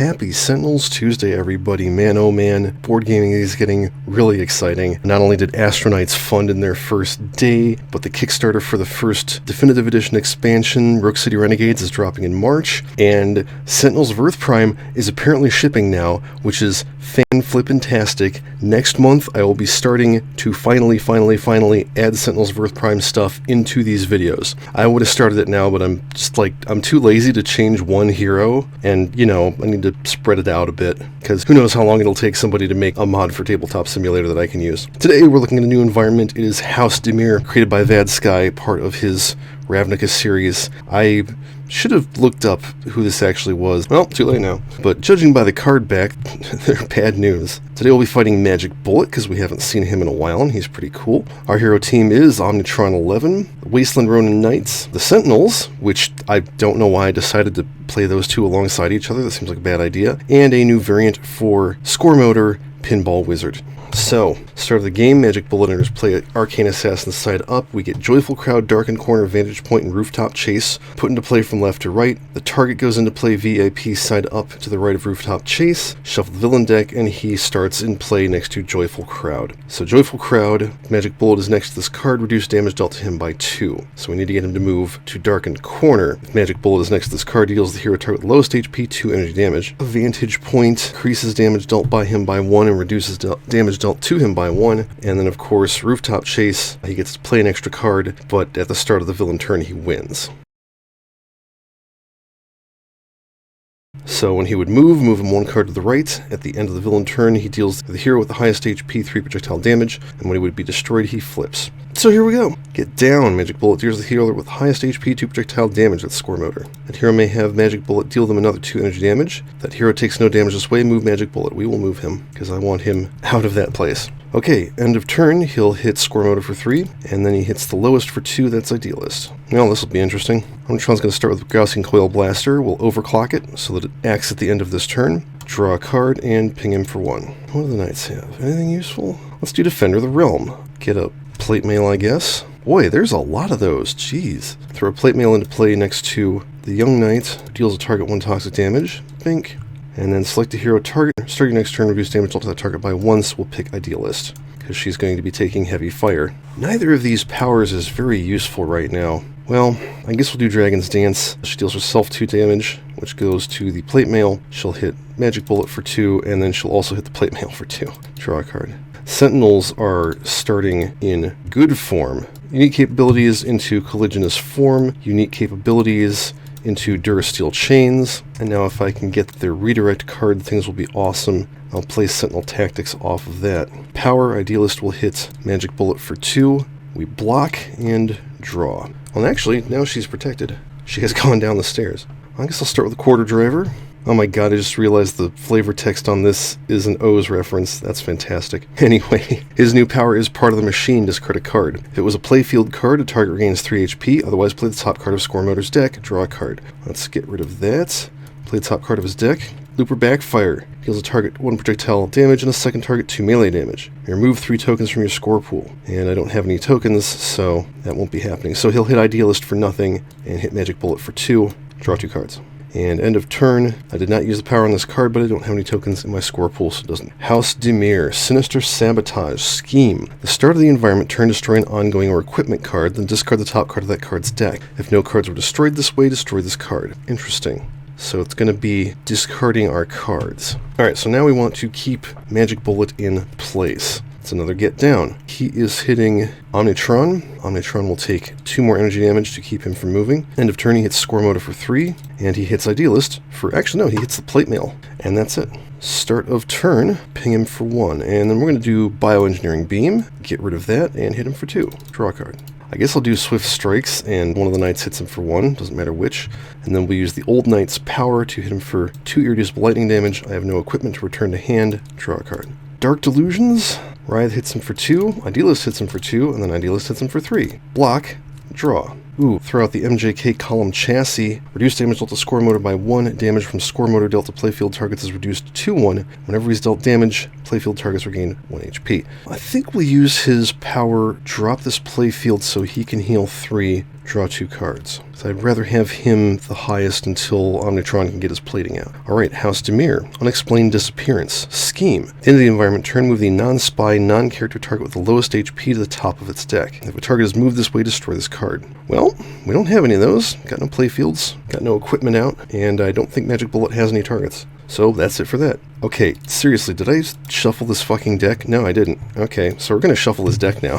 Happy Sentinels Tuesday, everybody. Man, oh man, board gaming is getting really exciting. Not only did Astronites fund in their first day, but the Kickstarter for the first Definitive Edition expansion, Rogue City Renegades, is dropping in March, and Sentinels of Earth Prime is apparently shipping now, which is fan-flippin-tastic. Next month, I will be starting to finally add Sentinels of Earth Prime stuff into these videos. I would have started it now, but I'm too lazy to change one hero, and, you know, I need to spread it out a bit, because who knows how long it'll take somebody to make a mod for Tabletop Simulator that I can use. Today, we're looking at a new environment. It is House Dimir, created by Vadsky, part of his Ravnica series. I should have looked up who this actually was. Well, too late now. But judging by the card back, they're bad news. Today we'll be fighting Magic Bullet, because we haven't seen him in a while, and he's pretty cool. Our hero team is Omnitron 11, the Wasteland Ronin Knights, the Sentinels, which I don't know why I decided to play those two alongside each other. That seems like a bad idea. And a new variant for Score Motor, Pinball Wizard. So, start of the game, Magic Bullet enters play Arcane Assassin side up. We get Joyful Crowd, Darkened Corner, Vantage Point, and Rooftop Chase put into play from left to right. The target goes into play VIP side up to the right of Rooftop Chase. Shuffle the villain deck, and he starts in play next to Joyful Crowd. So Joyful Crowd, Magic Bullet is next to this card, reduce damage dealt to him by 2. So we need to get him to move to Darkened Corner. If Magic Bullet is next to this card, deals the hero target lowest HP 2 energy damage. A Vantage Point increases damage dealt by him by 1 and reduces damage dealt to him by 1, and then of course Rooftop Chase, he gets to play an extra card, but at the start of the villain turn he wins. So when he would move him 1 card to the right. At the end of the villain turn, he deals the hero with the highest HP 3 projectile damage, and when he would be destroyed, he flips. So here we go. Get down. Magic Bullet deals the hero with the highest HP 2 projectile damage. That's Score Motor. That hero may have Magic Bullet deal them another 2 energy damage. That hero takes no damage this way. Move Magic Bullet. We will move him, because I want him out of that place. Okay, end of turn, he'll hit Score Motor for 3, and then he hits the lowest for 2, that's Idealist. Well, this will be interesting. Omnitron's going to start with Gaussian Coil Blaster. We'll overclock it so that it acts at the end of this turn. Draw a card and ping him for 1. What do the Knights have? Anything useful? Let's do Defender of the Realm. Get a Plate Mail, I guess. Boy, there's a lot of those, jeez. Throw a Plate Mail into play next to the Young Knight, who deals a target 1 toxic damage. Bink. And then select a hero target. Start your next turn, reduce damage dealt to that target by 1, so we'll pick Idealist, because she's going to be taking heavy fire. Neither of these powers is very useful right now. Well, I guess we'll do Dragon's Dance. She deals herself 2 damage, which goes to the Plate Mail. She'll hit Magic Bullet for 2, and then she'll also hit the Plate Mail for 2. Draw a card. Sentinels are starting in good form. Unique capabilities into Colliginous Form. Unique capabilities into Durasteel Chains, and now if I can get their redirect card, things will be awesome. I'll play Sentinel Tactics off of that. Power, Idealist will hit Magic Bullet for 2. We block and draw. Well, actually, now she's protected. She has gone down the stairs. I guess I'll start with the Quarter Driver. Oh my god, I just realized the flavor text on this is an O's reference. That's fantastic. Anyway, his new power is Part of the Machine, discard a card. If it was a playfield card, a target regains 3 HP, otherwise play the top card of Score Motor's deck, draw a card. Let's get rid of that. Play the top card of his deck. Looper Backfire. Deals a target 1 projectile damage and a second target 2 melee damage. You remove 3 tokens from your score pool. And I don't have any tokens, so that won't be happening. So he'll hit Idealist for nothing, and hit Magic Bullet for 2, draw 2 cards. And end of turn, I did not use the power on this card, but I don't have any tokens in my score pool, so it doesn't. House Dimir, Sinister Sabotage, Scheme. The start of the environment, turn destroy an ongoing or equipment card, then discard the top card of that card's deck. If no cards were destroyed this way, destroy this card. Interesting. So it's going to be discarding our cards. Alright, so now we want to keep Magic Bullet in place. It's another get down. He is hitting Omnitron. Omnitron will take 2 more energy damage to keep him from moving. End of turn, he hits Score Motor for 3, and he hits Idealist for, actually no, he hits the Plate Mail, and that's it. Start of turn, ping him for 1, and then we're going to do Bioengineering Beam, get rid of that, and hit him for 2. Draw a card. I guess I'll do Swift Strikes, and one of the Knights hits him for 1, doesn't matter which. And then we'll use the Old Knight's power to hit him for 2 irreducible lightning damage. I have no equipment to return to hand, draw a card. Dark Delusions, Writhe hits him for 2, Idealist hits him for 2, and then Idealist hits him for 3. Block, draw. Ooh, throw out the MJK Column Chassis. Reduce damage dealt to Score Motor by 1. Damage from Score Motor dealt to playfield targets is reduced to 1. Whenever he's dealt damage, playfield targets regain 1 HP. I think we'll use his power, drop this playfield so he can heal 3, draw 2 cards. So I'd rather have him the highest until Omnitron can get his plating out. Alright, House Dimir. Unexplained disappearance. Scheme. At the end of the environment turn, move the non-spy, non-character target with the lowest HP to the top of its deck. If a target is moved this way, destroy this card. Well, we don't have any of those. Got no playfields, got no equipment out, and I don't think Magic Bullet has any targets. So that's it for that. Okay, seriously, did I shuffle this fucking deck? No, I didn't. Okay, so we're going to shuffle this deck now.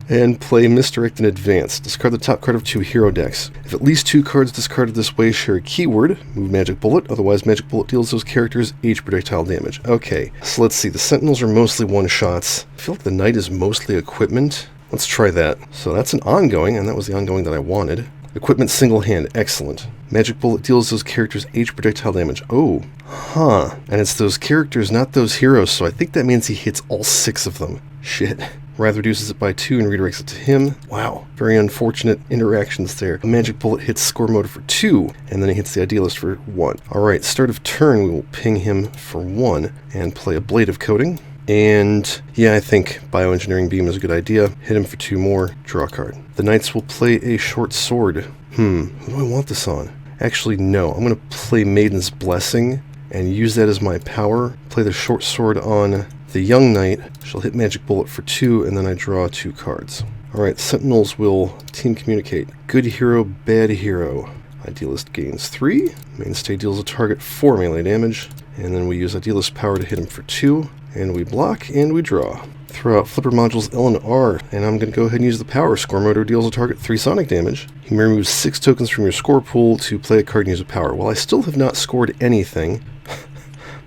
And play Misdirect in Advance. Discard the top card of 2 hero decks. If at least 2 cards discarded this way share a keyword, move Magic Bullet, otherwise Magic Bullet deals those characters H projectile damage. Okay, so let's see, the Sentinels are mostly one-shots. I feel like the Knight is mostly equipment. Let's try that. So that's an ongoing, and that was the ongoing that I wanted. Equipment single hand, excellent. Magic Bullet deals those characters H projectile damage. Oh, huh. And it's those characters, not those heroes, so I think that means he hits all 6 of them. Shit. Wrath reduces it by 2 and redirects it to him. Wow, very unfortunate interactions there. A Magic Bullet hits Score Motor for 2, and then he hits the Idealist for 1. Alright, start of turn, we will ping him for 1, and play a Blade of Coating. And yeah, I think Bioengineering Beam is a good idea. Hit him for 2 more, draw a card. The Knights will play a Short Sword. Who do I want this on? Actually, no, I'm going to play Maiden's Blessing, and use that as my power. Play the Short Sword on the Young Knight. She'll hit Magic Bullet for 2, and then I draw 2 cards. Alright, Sentinels will Team Communicate. Good hero, bad hero. Idealist gains 3. Mainstay deals a target 4 melee damage. And then we use Idealist power to hit him for 2. And we block, and we draw. Throw out Flipper modules L and R, and I'm going to go ahead and use the power. Score Motor deals a target 3 sonic damage. You may remove 6 tokens from your score pool to play a card and use a power. Well, I still have not scored anything.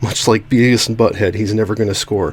Much like Beavis and Butthead, he's never going to score.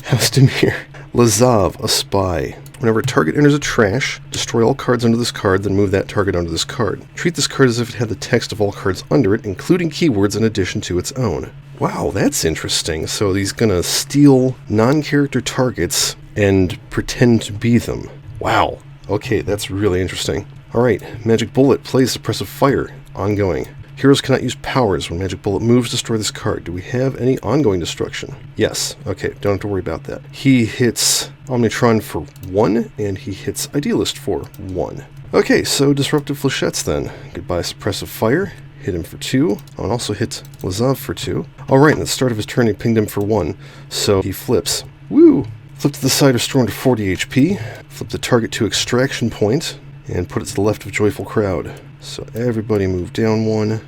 House Dimir. Lazav, a spy. Whenever a target enters a trash, destroy all cards under this card, then move that target onto this card. Treat this card as if it had the text of all cards under it, including keywords in addition to its own. Wow, that's interesting. So he's going to steal non-character targets and pretend to be them. Wow. Okay, that's really interesting. Alright, Magic Bullet plays Suppressive Fire. Ongoing. Heroes cannot use powers. When Magic Bullet moves, destroy this card. Do we have any ongoing destruction? Yes. Okay, don't have to worry about that. He hits Omnitron for 1, and he hits Idealist for 1. Okay, so Disruptive Flechettes then. Goodbye Suppressive Fire. Hit him for 2. Oh, and also hit Lazav for 2. Alright, and at the start of his turn he pinged him for 1. So he flips. Woo! Flip to the side, restore him to 40 HP. Flip the target to Extraction Point, and put it to the left of Joyful Crowd. So everybody move down 1.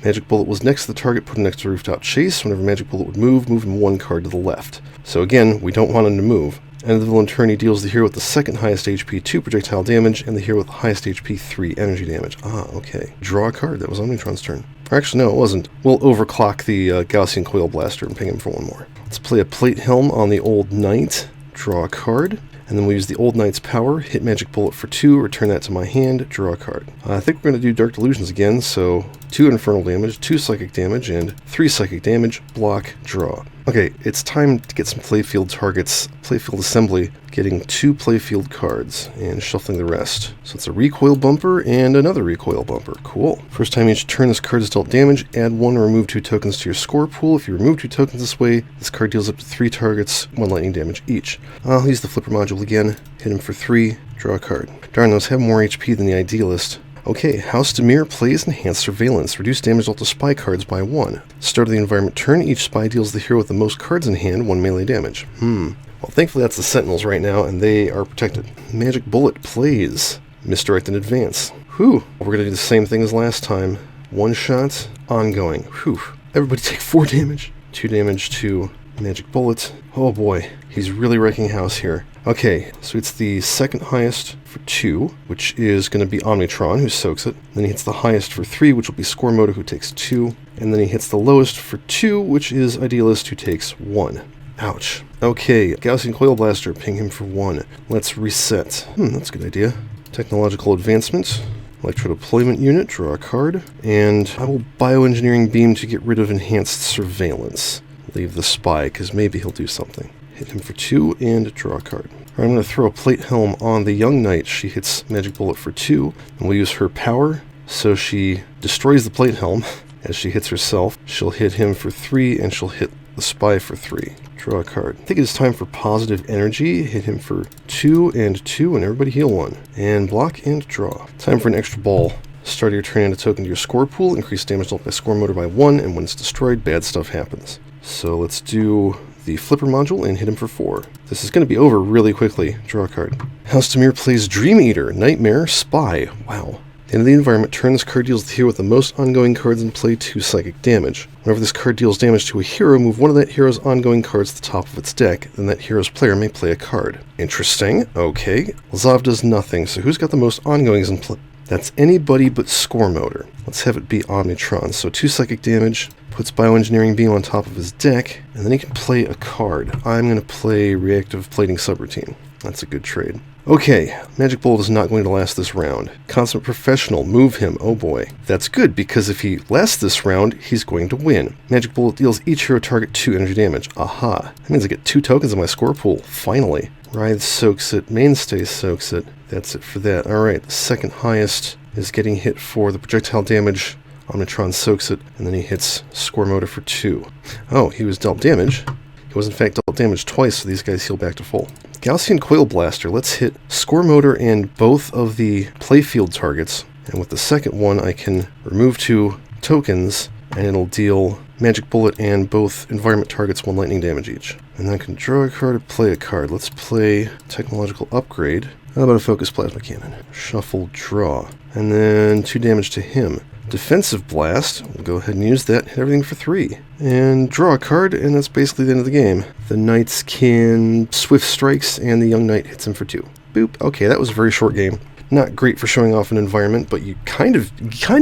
Magic Bullet was next to the target, put him next to Rooftop Chase. Whenever Magic Bullet would move him 1 card to the left. So again, we don't want him to move. End of the villain turn, he deals the hero with the second highest HP 2 projectile damage, and the hero with the highest HP 3 energy damage. Ah, okay. Draw a card. That was Omnitron's turn. Or actually, no, it wasn't. We'll overclock the Gaussian Coil Blaster and ping him for 1 more. Let's play a Plate Helm on the Old Knight. Draw a card. And then we'll use the Old Knight's power, hit Magic Bullet for 2, return that to my hand, draw a card. I think we're going to do Dark Delusions again, so 2 Infernal damage, 2 Psychic damage, and 3 Psychic damage, block, draw. Okay, it's time to get some playfield targets. Playfield assembly, getting 2 playfield cards, and shuffling the rest. So it's a recoil bumper and another recoil bumper. Cool. First time each turn this card is dealt damage, add 1 or remove 2 tokens to your score pool. If you remove 2 tokens this way, this card deals up to 3 targets, 1 lightning damage each. I'll use the Flipper module again, hit him for 3, draw a card. Darn, those have more HP than the Idealist. Okay, House Dimir plays Enhanced Surveillance. Reduce damage dealt to spy cards by 1. Start of the environment turn, each spy deals the hero with the most cards in hand 1 melee damage. Well, thankfully that's the Sentinels right now, and they are protected. Magic Bullet plays Misdirect in Advance. Whew. We're going to do the same thing as last time. 1 shot, ongoing. Whew. Everybody take 4 damage. 2 damage to Magic Bullet. Oh boy, he's really wrecking house here. Okay, so it's the second highest for 2, which is going to be Omnitron, who soaks it. Then he hits the highest for 3, which will be Score Motor, who takes 2. And then he hits the lowest for 2, which is Idealist, who takes 1. Ouch. Okay, Gaussian Coil Blaster, ping him for 1. Let's reset. That's a good idea. Technological Advancement. Electro Deployment Unit, draw a card. And I will Bioengineering Beam to get rid of Enhanced Surveillance. Leave the Spy, because maybe he'll do something. Hit him for 2 and draw a card. Alright, I'm going to throw a Plate Helm on the Young Knight. She hits Magic Bullet for 2, and we'll use her power, so she destroys the Plate Helm. As she hits herself, she'll hit him for 3, and she'll hit the Spy for 3. Draw a card. I think it is time for Positive Energy. Hit him for 2 and 2, and everybody heal 1. And block and draw. Time for an extra ball. Start your turn and a token to your score pool. Increase damage dealt by score motor by 1, and when it's destroyed, bad stuff happens. So let's do the Flipper module and hit him for 4. This is going to be over really quickly. Draw a card. House Dimir plays Dream Eater, Nightmare, Spy. Wow. At the end of the environment, turn this card deals the hero with the most ongoing cards and play 2 psychic damage. Whenever this card deals damage to a hero, move one of that hero's ongoing cards to the top of its deck, then that hero's player may play a card. Interesting. Okay. Lazav does nothing, so who's got the most ongoings in play? That's anybody but Score Motor. Let's have it be Omnitron. So 2 psychic damage, puts Bioengineering Beam on top of his deck, and then he can play a card. I'm going to play Reactive Plating Subroutine. That's a good trade. Okay, Magic Bullet is not going to last this round. Consummate Professional, move him, oh boy. That's good, because if he lasts this round, he's going to win. Magic Bullet deals each hero target 2 energy damage. Aha. That means I get 2 tokens in my score pool, finally. Writhe soaks it, Mainstay soaks it. That's it for that. Alright, the second highest is getting hit for the projectile damage. Omnitron soaks it, and then he hits Score Motor for 2. Oh, he was dealt damage. He was in fact dealt damage twice, so these guys heal back to full. Gaussian Coil Blaster, let's hit Score Motor and both of the playfield targets. And with the second one, I can remove 2 tokens, and it'll deal Magic Bullet and both environment targets 1 lightning damage each. And then I can draw a card or play a card. Let's play Technological Upgrade. How about a Focus Plasma Cannon? Shuffle, draw. And then 2 damage to him. Defensive Blast, we'll go ahead and use that, hit everything for 3. And draw a card, and that's basically the end of the game. The Knights can Swift Strikes, and the Young Knight hits him for 2. Boop. Okay, that was a very short game. Not great for showing off an environment, but you kind of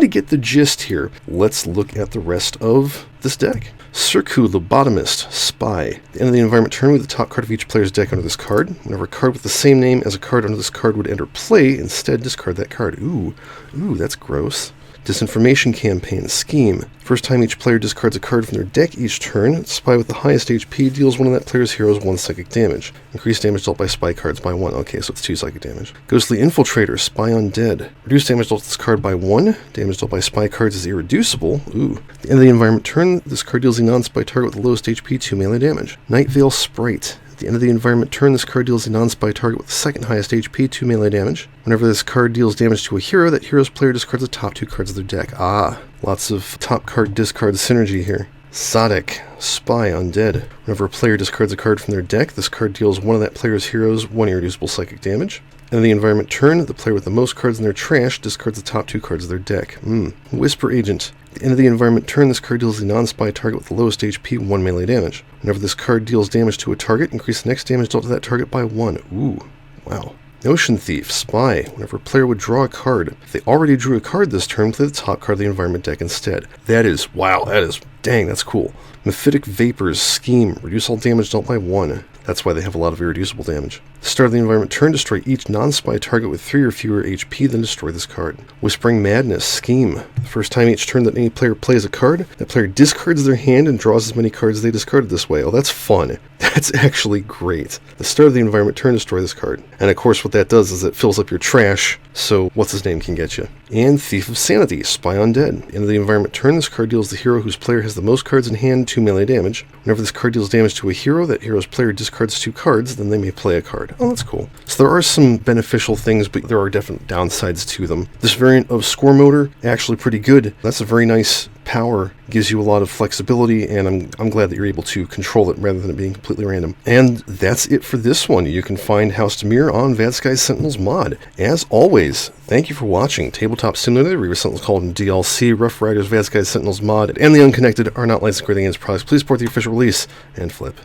get the gist here. Let's look at the rest of this deck. Circu, Lobotomist, Spy. At the end of the environment turn, with the top card of each player's deck under this card. Whenever a card with the same name as a card under this card would enter play, instead discard that card. Ooh, that's gross. Disinformation Campaign, Scheme. First time each player discards a card from their deck each turn, Spy with the highest HP deals one of that player's heroes 1 psychic damage. Increased damage dealt by Spy cards by 1. Okay, so it's 2 psychic damage. Ghostly Infiltrator, Spy Undead. Reduced damage dealt to this card by 1. Damage dealt by Spy cards is irreducible. Ooh. At the end of the environment turn, this card deals a non-Spy target with the lowest HP 2 melee damage. Night Veil Sprite. At the end of the environment turn, this card deals a non-Spy target with the second highest HP, 2 melee damage. Whenever this card deals damage to a hero, that hero's player discards the top 2 cards of their deck. Ah, lots of top card discard synergy here. Zodic, Spy Undead. Whenever a player discards a card from their deck, this card deals one of that player's heroes 1 irreducible psychic damage. In the environment turn, the player with the most cards in their trash discards the top 2 cards of their deck. Whisper Agent. At the end of the environment turn, this card deals a non-Spy target with the lowest HP 1 melee damage. Whenever this card deals damage to a target, increase the next damage dealt to that target by 1. Ooh, wow. Notion Thief, Spy. Whenever a player would draw a card, if they already drew a card this turn, play the top card of the environment deck instead. Dang, that's cool. Mephitic Vapors, Scheme. Reduce all damage dealt by 1. That's why they have a lot of irreducible damage. Start of the environment turn, destroy each non-Spy target with 3 or fewer HP, then destroy this card. Whispering Madness, Scheme. The first time each turn that any player plays a card, that player discards their hand and draws as many cards as they discarded this way. Oh, that's fun. That's actually great. The start of the environment turn, destroy this card. And of course what that does is it fills up your trash, so what's-his-name can get you. And Thief of Sanity, Spy Undead. End of the environment turn, this card deals the hero whose player has the most cards in hand 2 melee damage. Whenever this card deals damage to a hero, that hero's player discards 2 cards, then they may play a card. Oh, that's cool. So there are some beneficial things, but there are definite downsides to them. This variant of Score Motor, actually pretty good. That's a very nice power, gives you a lot of flexibility, and I'm glad that you're able to control it rather than it being completely random. And that's it for this one. You can find House Dimir on Vadsky's Sentinels mod. As always, thank you for watching Tabletop Simulator, Reaver Sentinels called in DLC, Rough Riders, Vadsky's Sentinels mod, and the Unconnected are not licensed for anything in its products. Please support the official release, and flip.